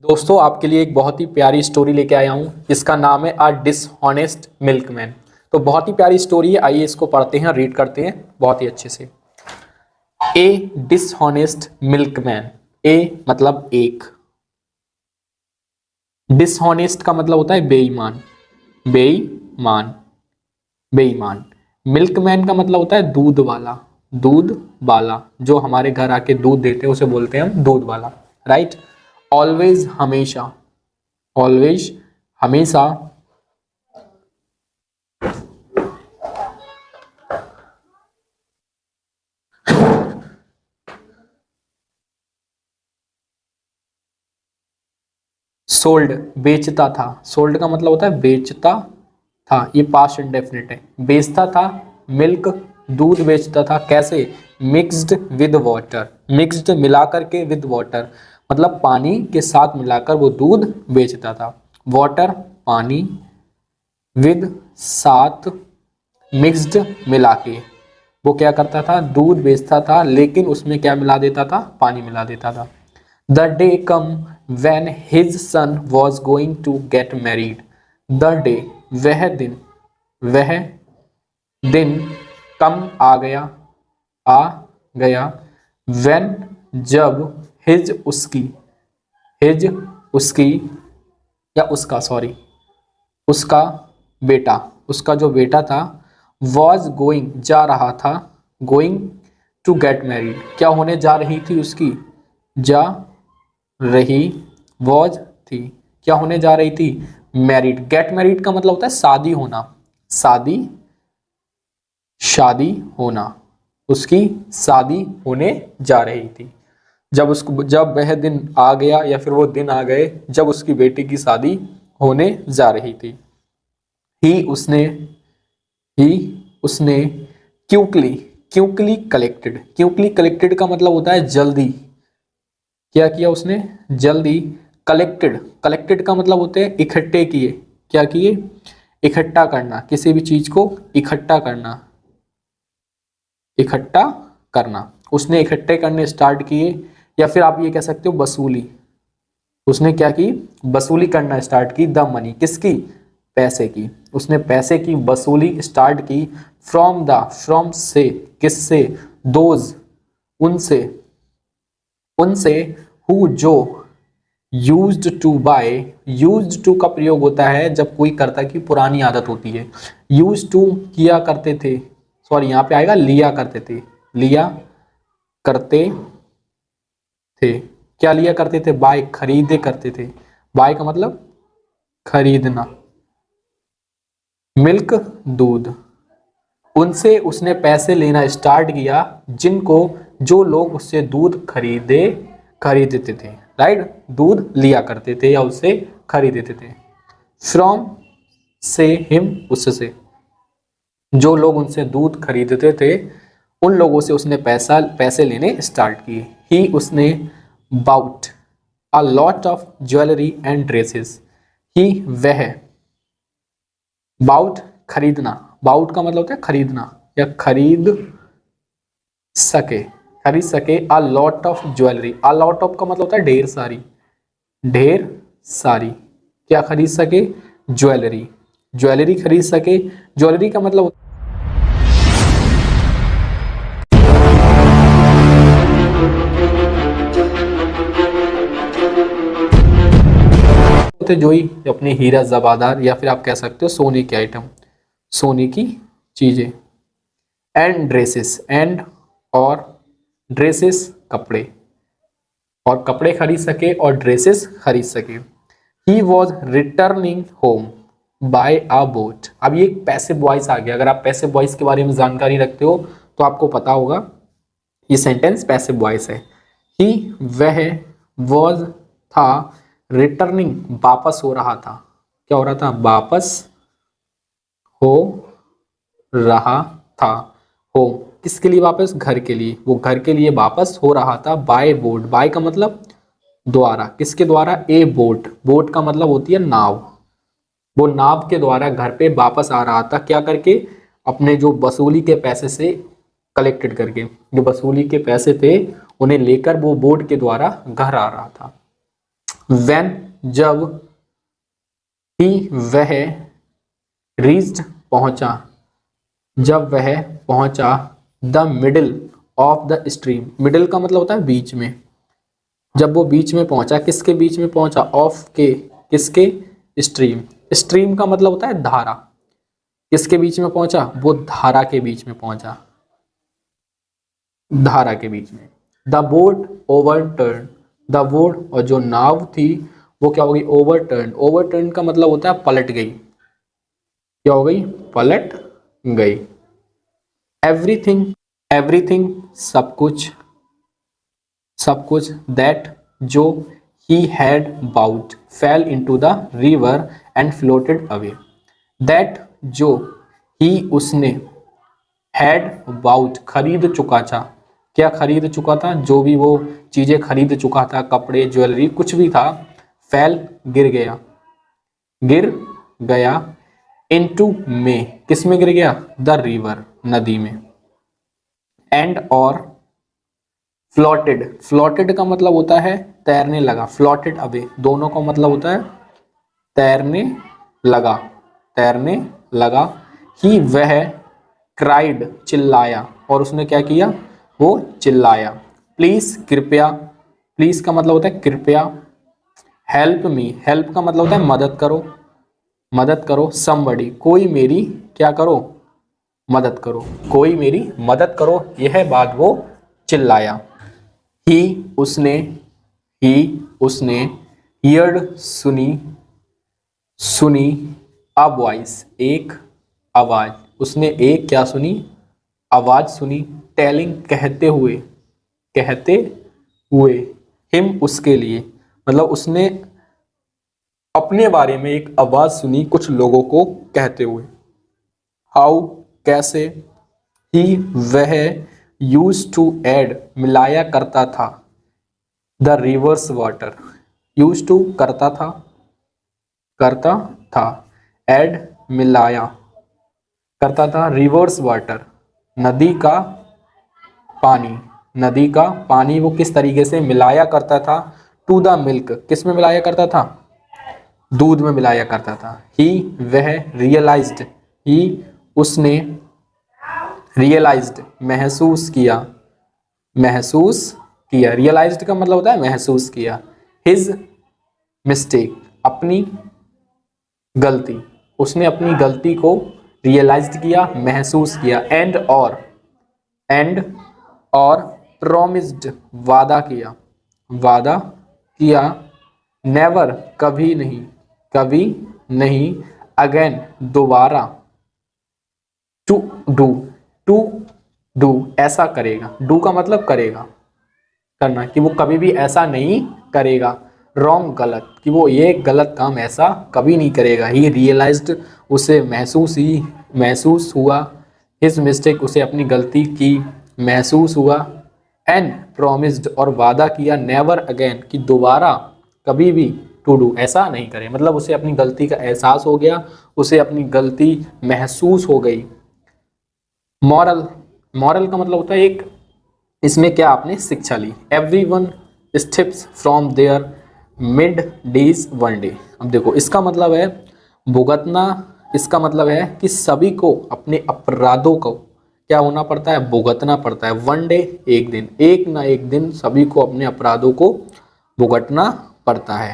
दोस्तों आपके लिए एक बहुत ही प्यारी स्टोरी लेके आया हूँ जिसका नाम है अ डिसऑनेस्ट मिल्कमैन। तो बहुत ही प्यारी स्टोरी है, आइए इसको पढ़ते हैं, रीड करते हैं बहुत ही अच्छे से। ए डिसऑनेस्ट मिल्कमैन। ए मतलब एक, डिसऑनेस्ट का मतलब होता है बेईमान, बेईमान, बेईमान। मिल्कमैन का मतलब होता है दूध वाला, दूध वाला, जो हमारे घर आके दूध देते हैं उसे बोलते हैं हम दूध वाला, राइट। ऑलवेज हमेशा, ऑलवेज हमेशा, सोल्ड बेचता था। सोल्ड का मतलब होता है बेचता था, ये पास्ट इंडेफिनिट है। बेचता था मिल्क, दूध बेचता था। कैसे? मिक्स्ड विद वाटर, मिक्स्ड मिला करके, विद वाटर मतलब पानी के साथ मिलाकर वो दूध बेचता था। वाटर पानी, विद साथ, मिक्स्ड मिला के वो क्या करता था? दूध बेचता था, लेकिन उसमें क्या मिला देता था? पानी मिला देता था। The day come when his son was going to get married. The day वह दिन, वह दिन कम आ गया, आ गया, when जब, his उसकी, his उसकी या उसका, सॉरी उसका बेटा, उसका जो बेटा था, was going जा रहा था, going to get married क्या होने जा रही थी उसकी? जा रही, वॉज थी, क्या होने जा रही थी? मैरिड। गेट मैरिड का मतलब होता है शादी होना, शादी, शादी होना, उसकी शादी होने जा रही थी। जब वह दिन आ गया या फिर वो दिन आ गए जब उसकी बेटी की शादी होने जा रही थी। ही उसने quickly, quickly collected, quickly collected का मतलब होता है जल्दी, क्या किया उसने? जल्दी। कलेक्टेड, कलेक्टेड का मतलब होते हैं इकट्ठे किए, क्या किए? इकट्ठा करना, किसी भी चीज को इकट्ठा करना, इकट्ठा करना। उसने इकट्ठे करने स्टार्ट किए, या फिर आप ये कह सकते हो वसूली। उसने क्या की? वसूली करना स्टार्ट की। द मनी, किसकी? पैसे की। उसने पैसे की वसूली स्टार्ट की। फ्रॉम द, फ्रॉम से, किससे? दोज, उनसे, उनसे, हु जो, used to buy, used to का प्रयोग होता है जब कोई कर्ता की पुरानी आदत होती है। यूज्ड टू किया करते थे, सॉरी यहाँ पे आएगा लिया करते थे, लिया करते थे। क्या लिया करते थे? बाय, खरीदे करते थे। बाय का मतलब खरीदना। मिल्क, दूध। उनसे उसने पैसे लेना स्टार्ट किया, जिनको, जो लोग उससे दूध खरीदते थे, राइट। दूध लिया करते थे या उससे खरीदते थे। फ्रॉम से, हिम उससे, जो लोग उनसे दूध खरीदते थे उन लोगों से उसने पैसे लेने स्टार्ट किए। ही उसने bought a lot of jewellery and dresses. He वह, बाउट खरीदना, बाउट का मतलब होता है खरीदना या खरीद सके, खरीद सके। अ lot of jewellery, a lot of का मतलब होता है ढेर सारी, ढेर सारी, क्या खरीद सके? ज्वेलरी, ज्वेलरी खरीद सके। ज्वेलरी का मतलब होते जो ही अपने हीरा जवादार या फिर आप कह सकते हो सोने के आइटम, सोने की चीजें। एंड ड्रेसेस, एंड और ड्रेसेस कपड़े, और कपड़े खरीद सके और ड्रेसेस खरीद सके। He was returning home by a boat. अब ये एक पैसिव वॉइस आ गया, अगर आप पैसिव वॉइस के बारे में जानकारी रखते हो तो आपको पता होगा ये सेंटेंस पैसिव वॉइस है। ही वह, वॉज था, रिटर्निंग वापस हो रहा था, क्या हो रहा था? वापस हो रहा था। हो किसके लिए वापस? घर के लिए, वो घर के लिए वापस हो रहा था। बाय बोट, बाय का मतलब द्वारा, किसके द्वारा? ए बोट, बोट का मतलब होती है नाव। वो नाव के द्वारा घर पे वापस आ रहा था, क्या करके? अपने जो वसूली के पैसे से कलेक्टेड करके, जो वसूली के पैसे थे उन्हें लेकर वो बोट के द्वारा घर आ रहा था। व्हेन जब, ही वह, रीच्ड पहुंचा, जब वह पहुंचा, the middle of the stream, middle का मतलब होता है बीच में, जब वो बीच में पहुंचा, किसके बीच में पहुंचा, ऑफ के, किसके, स्ट्रीम, स्ट्रीम का मतलब होता है धारा, किसके बीच में पहुंचा, वो धारा के बीच में पहुंचा, धारा के बीच में। The boat overturn, the boat और जो नाव थी वो क्या हो गई, ओवरटर्न, ओवरटर्न का मतलब होता है पलट गई, क्या हो गई, पलट गई। एवरीथिंग, एवरीथिंग सब कुछ, सब कुछ, दैट जो, he had bought, fell into the river and floated away, that जो, ही उसने, हैड बाउट खरीद चुका था, क्या खरीद चुका था, जो भी वो चीजें खरीद चुका था, कपड़े, ज्वेलरी, कुछ भी था, फेल गिर गया, गिर गया, इनटू में, किस में गिर गया, द रिवर नदी में, एंड और, फ्लोटेड, फ्लोटेड का मतलब होता है तैरने लगा, फ्लोटेड अवे दोनों का मतलब होता है तैरने लगा, तैरने लगा, ही वह, क्राइड चिल्लाया, और उसने क्या किया, वो चिल्लाया, प्लीज कृपया, प्लीज का मतलब होता है कृपया, हेल्प मी, हेल्प का मतलब होता है मदद करो, मदद करो, समबडी कोई मेरी क्या करो, मदद करो, कोई मेरी मदद करो, यह बात वो चिल्लाया। ही उसने, ही उसने, हियर्ड सुनी, सुनी, अ वॉइस एक आवाज, उसने एक क्या सुनी, आवाज सुनी, टेलिंग कहते हुए, कहते हुए, हिम उसके लिए, मतलब उसने अपने बारे में एक आवाज सुनी कुछ लोगों को कहते हुए, हाउ कैसे, ही वह, यूज टू ऐड मिलाया करता था, the rivers water, use to करता था, करता था, ऐड मिलाया करता था, रिवर्स वाटर नदी का पानी, नदी का पानी वो किस तरीके से मिलाया करता था, टू द मिल्क, किस में मिलाया करता था, दूध में मिलाया करता था, ही वह, रियलाइज्ड, ही उसने, रियलाइज्ड महसूस किया, महसूस किया, रियलाइज्ड का मतलब होता है महसूस किया, हिज मिस्टेक अपनी गलती, उसने अपनी गलती को रियलाइज्ड किया, महसूस किया, एंड और प्रॉमिस्ड वादा किया, वादा किया, नेवर कभी नहीं, कभी नहीं, अगेन दोबारा, टू डू, टू डू ऐसा करेगा, डू का मतलब करेगा, करना, कि वो कभी भी ऐसा नहीं करेगा, रॉन्ग गलत, कि वो ये गलत काम ऐसा कभी नहीं करेगा, ही रियलाइज्ड उसे महसूस हुआ, हिज मिस्टेक उसे अपनी गलती की महसूस हुआ, एंड प्रॉमिस्ड और वादा किया, नेवर अगेन कि दोबारा कभी भी, टू डू ऐसा नहीं करे, मतलब उसे अपनी गलती का एहसास हो गया, उसे अपनी गलती महसूस हो गई। मॉरल, मॉरल का मतलब होता है एक, इसमें क्या आपने शिक्षा ली, everyone steps from their mid days one day, अब देखो इसका मतलब है भुगतना, इसका मतलब है कि सभी को अपने अपराधों को क्या होना पड़ता है, भुगतना पड़ता है, वन डे एक दिन, एक ना एक दिन सभी को अपने अपराधों को भुगतना पड़ता है।